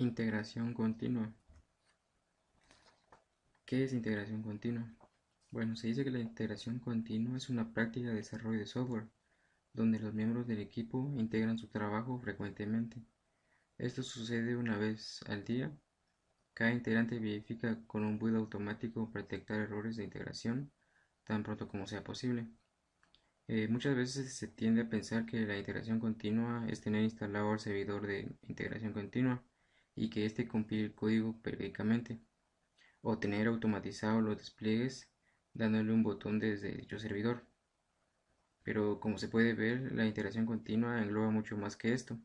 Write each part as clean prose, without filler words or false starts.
Integración continua. ¿Qué es integración continua? Bueno, se dice que la integración continua es una práctica de desarrollo de software, donde los miembros del equipo integran su trabajo frecuentemente. Esto sucede una vez al día. Cada integrante verifica con un build automático para detectar errores de integración tan pronto como sea posible. Muchas veces se tiende a pensar que la integración continua es tener instalado el servidor de integración continua y que éste compile el código periódicamente, o tener automatizados los despliegues dándole un botón desde dicho servidor. Pero como se puede ver, la integración continua engloba mucho más que esto.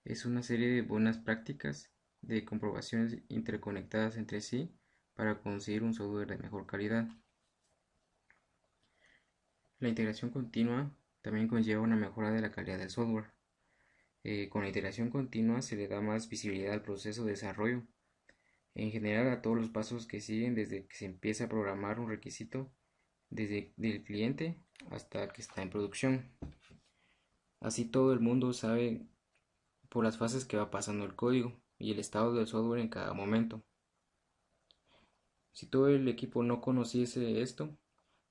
Es una serie de buenas prácticas de comprobaciones interconectadas entre sí para conseguir un software de mejor calidad. La integración continua también conlleva una mejora de la calidad del software. Con la integración continua se le da más visibilidad al proceso de desarrollo, en general a todos los pasos que siguen desde que se empieza a programar un requisito, desde el cliente hasta que está en producción. Así todo el mundo sabe por las fases que va pasando el código y el estado del software en cada momento. Si todo el equipo no conociese esto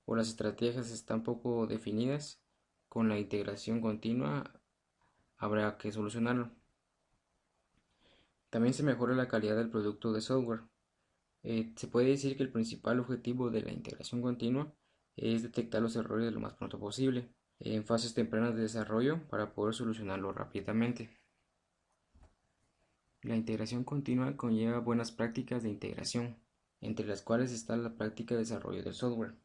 o las estrategias están poco definidas, con la integración continua habrá que solucionarlo. También se mejora la calidad del producto de software. Se puede decir que el principal objetivo de la integración continua es detectar los errores lo más pronto posible, en fases tempranas de desarrollo para poder solucionarlo rápidamente. La integración continua conlleva buenas prácticas de integración, entre las cuales está la práctica de desarrollo del software.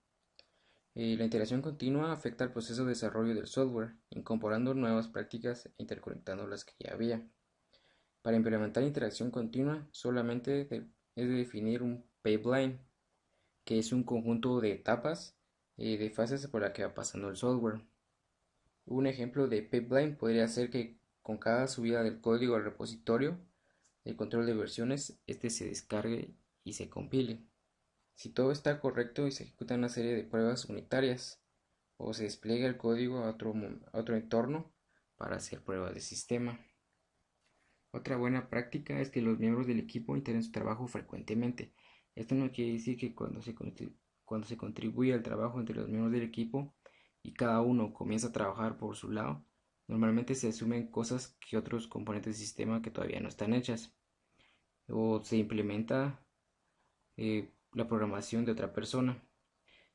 La integración continua afecta al proceso de desarrollo del software, incorporando nuevas prácticas e interconectando las que ya había. Para implementar interacción continua, solamente es de definir un pipeline, que es un conjunto de etapas de fases por la que va pasando el software. Un ejemplo de pipeline podría ser que con cada subida del código al repositorio, el control de versiones, este se descargue y se compile. Si todo está correcto y se ejecuta una serie de pruebas unitarias, o se despliega el código a otro entorno para hacer pruebas de sistema. Otra buena práctica es que los miembros del equipo integren su trabajo frecuentemente. Esto no quiere decir que cuando se contribuye al trabajo entre los miembros del equipo y cada uno comienza a trabajar por su lado, normalmente se asumen cosas que otros componentes del sistema que todavía no están hechas, o se implementa la programación de otra persona.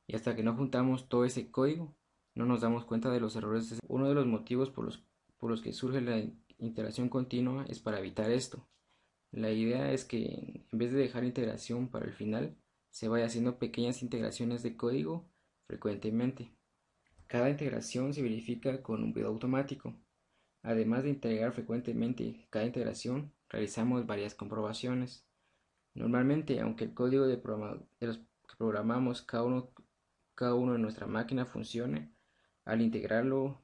Y hasta que no juntamos todo ese código, no nos damos cuenta de los errores. Uno de los motivos por los que surge la integración continua es para evitar esto. La idea es que en vez de dejar integración para el final, se vaya haciendo pequeñas integraciones de código frecuentemente. Cada integración se verifica con un build automático. Además de integrar frecuentemente cada integración, realizamos varias comprobaciones. Normalmente, aunque el código de los que programamos cada uno en nuestra máquina funcione, al integrarlo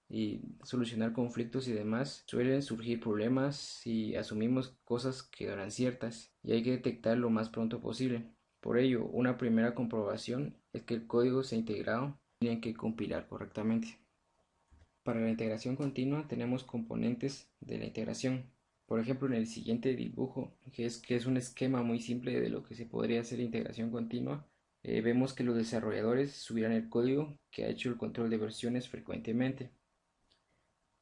y solucionar conflictos y demás, suelen surgir problemas si asumimos cosas que no eran ciertas y hay que detectar lo más pronto posible. Por ello, una primera comprobación es que el código sea integrado y tienen que compilar correctamente. Para la integración continua tenemos componentes de la integración. Por ejemplo, en el siguiente dibujo, que es un esquema muy simple de lo que se podría hacer integración continua, vemos que los desarrolladores subirán el código que ha hecho el control de versiones frecuentemente.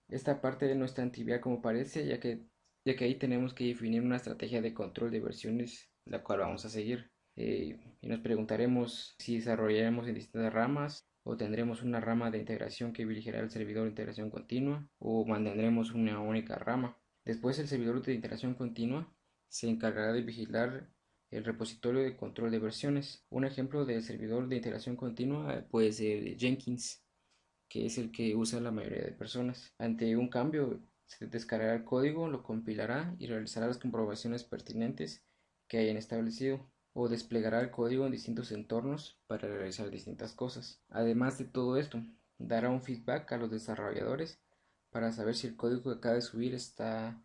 Esta parte no es tan trivial como parece, ya que ahí tenemos que definir una estrategia de control de versiones, la cual vamos a seguir. Y nos preguntaremos si desarrollaremos en distintas ramas o tendremos una rama de integración que dirigirá el servidor de integración continua o mantendremos una única rama. Después el servidor de integración continua se encargará de vigilar el repositorio de control de versiones. Un ejemplo de servidor de integración continua puede ser Jenkins, que es el que usa la mayoría de personas. Ante un cambio, se descargará el código, lo compilará y realizará las comprobaciones pertinentes que hayan establecido, o desplegará el código en distintos entornos para realizar distintas cosas. Además de todo esto, dará un feedback a los desarrolladores para saber si el código que acaba de subir está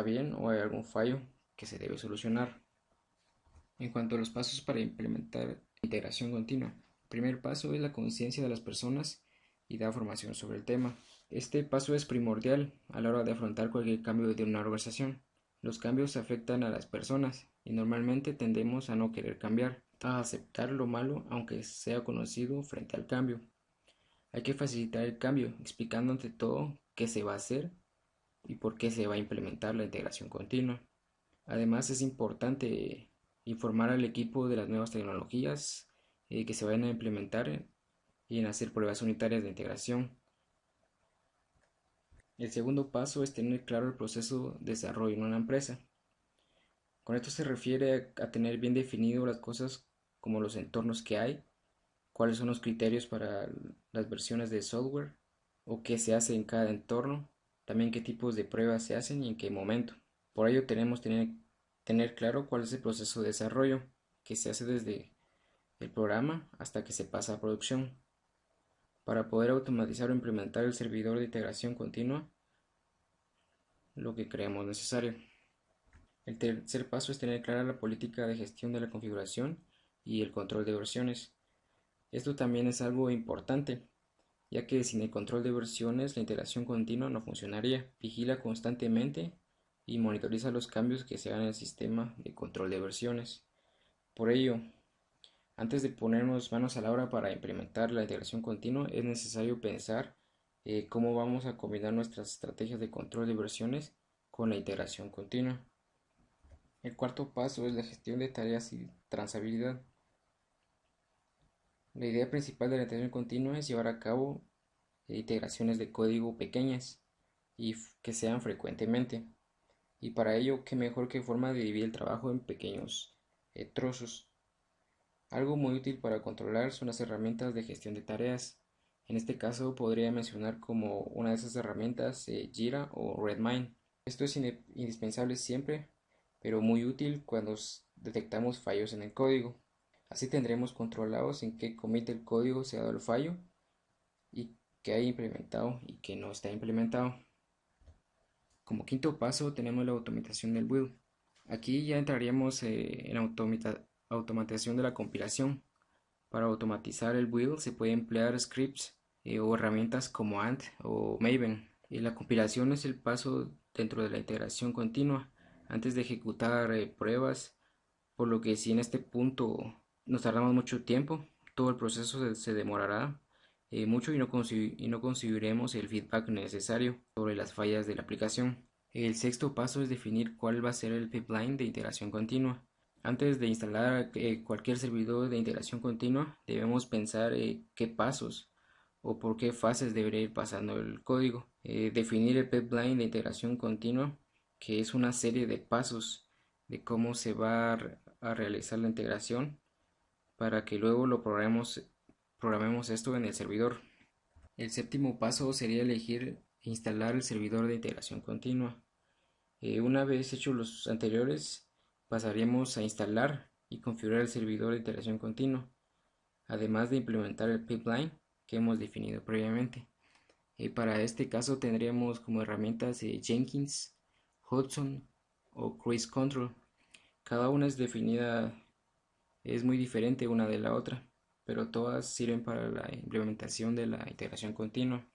bien o hay algún fallo que se debe solucionar. En cuanto a los pasos para implementar integración continua, el primer paso es la conciencia de las personas y dar formación sobre el tema. Este paso es primordial a la hora de afrontar cualquier cambio de una organización. Los cambios afectan a las personas y normalmente tendemos a no querer cambiar, a aceptar lo malo aunque sea conocido frente al cambio. Hay que facilitar el cambio, explicando ante todo qué se va a hacer y por qué se va a implementar la integración continua. Además, es importante informar al equipo de las nuevas tecnologías que se vayan a implementar y en hacer pruebas unitarias de integración. El segundo paso es tener claro el proceso de desarrollo en una empresa. Con esto se refiere a tener bien definido las cosas como los entornos que hay, cuáles son los criterios para las versiones de software o qué se hace en cada entorno, también qué tipos de pruebas se hacen y en qué momento. Por ello tenemos que tener claro cuál es el proceso de desarrollo que se hace desde el programa hasta que se pasa a producción. Para poder automatizar o implementar el servidor de integración continua, lo que creemos necesario. El tercer paso es tener clara la política de gestión de la configuración y el control de versiones. Esto también es algo importante, ya que sin el control de versiones la integración continua no funcionaría. Vigila constantemente y monitoriza los cambios que se hagan en el sistema de control de versiones. Por ello, antes de ponernos manos a la obra para implementar la integración continua, es necesario pensar cómo vamos a combinar nuestras estrategias de control de versiones con la integración continua. El cuarto paso es la gestión de tareas y trazabilidad. La idea principal de la integración continua es llevar a cabo integraciones de código pequeñas y que sean frecuentemente. Y para ello, qué mejor que forma de dividir el trabajo en pequeños trozos. Algo muy útil para controlar son las herramientas de gestión de tareas. En este caso podría mencionar como una de esas herramientas Jira o Redmine. Esto es indispensable siempre, pero muy útil cuando detectamos fallos en el código. Así tendremos controlados en qué commit el código se ha dado el fallo y qué hay implementado y qué no está implementado. Como quinto paso tenemos la automatización del build. Aquí ya entraríamos en automatización de la compilación. Para automatizar el build se puede emplear scripts o herramientas como Ant o Maven. La compilación es el paso dentro de la integración continua antes de ejecutar pruebas, por lo que si en este punto nos tardamos mucho tiempo, todo el proceso se demorará mucho y no conseguiremos el feedback necesario sobre las fallas de la aplicación. El sexto paso es definir cuál va a ser el pipeline de integración continua. Antes de instalar cualquier servidor de integración continua, debemos pensar qué pasos o por qué fases debería ir pasando el código. Definir el pipeline de integración continua, que es una serie de pasos de cómo se va a realizar la integración para que luego programemos esto en el servidor. El séptimo paso sería elegir e instalar el servidor de integración continua. Una vez hechos los anteriores, pasaríamos a instalar y configurar el servidor de integración continua, además de implementar el pipeline que hemos definido previamente. Para este caso tendríamos como herramientas Jenkins, Hudson o Cruise Control. Cada una es muy diferente una de la otra, pero todas sirven para la implementación de la integración continua.